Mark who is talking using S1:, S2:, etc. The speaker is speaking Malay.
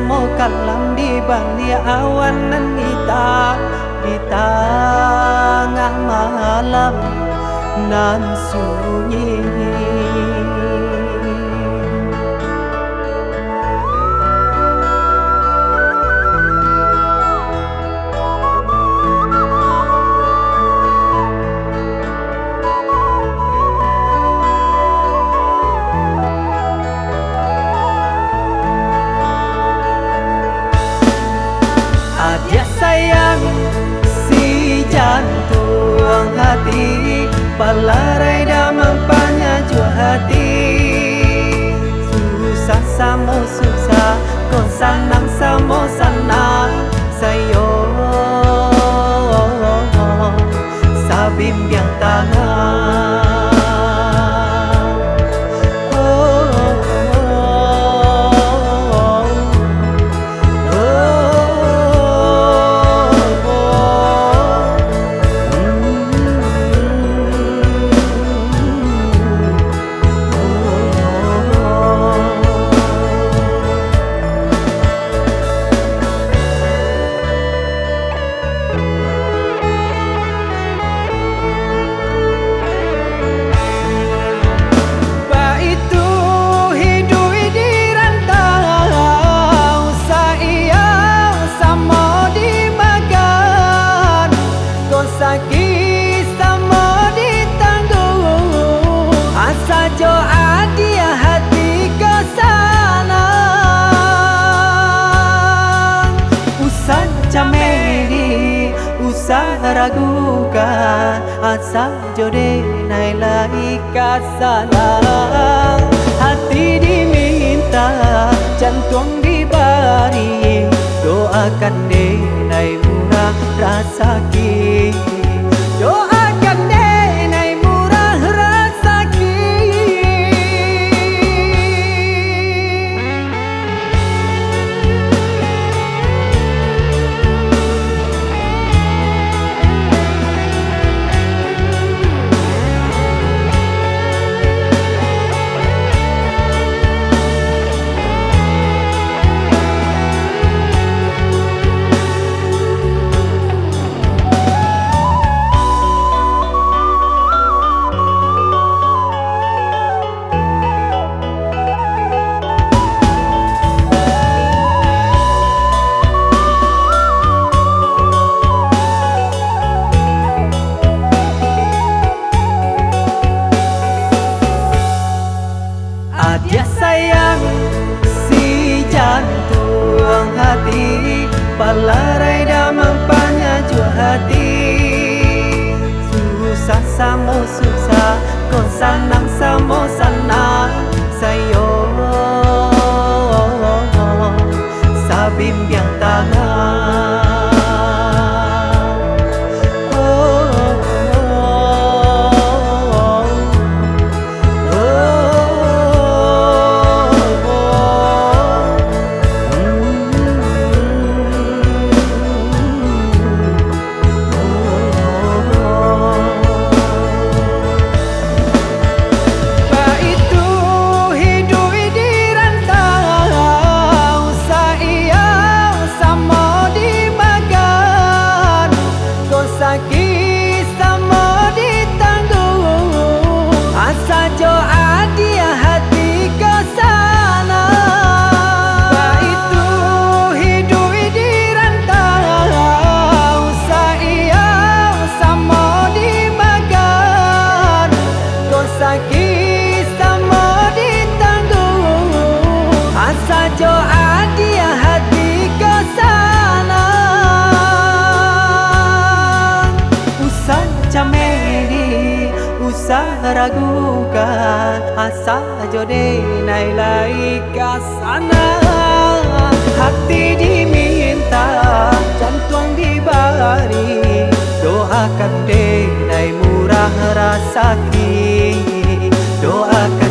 S1: samo kalam dibaliak awan nan hitam di tengah malam nan sunyi. Adiak sayang si jantuang hati, Palarai damam panyajuak hati. Susah samo susah, kau sanang samo sanang, Saiyo sabimbiang tangan. Baitu hiduik dirantau, Saiyo samo dimakan, kau sakit samo ditanggung, asa jo Adiak hati kau sanang. Usah cameli, usah ragukan, asa jode nailai kasanang. Hati dimintak jantuang dibari, doakan denai murah rasaki, doakan denai murah rasaki. Adiak sayang si jantuang hati, Palarai damam panyajuak hati. Susah samo susah, kau sanang samo sanang, Saiyo sabimbiang tangan. Baitu hiduik dirantau, Saiyo samo dimakan, kau sakit samo ditanggung, asa jo Adiak hati kau sanang. Baitu hiduik dirantau, Saiyo samo dimakan, kau sakit samo ditanggung, asa jo Adiak hati kau sanang. Usah cameli, usah ragukan, asa jo denai lai kasanang. Hati dimintak jantuang dibari, doakan denai murah rasaki, doakan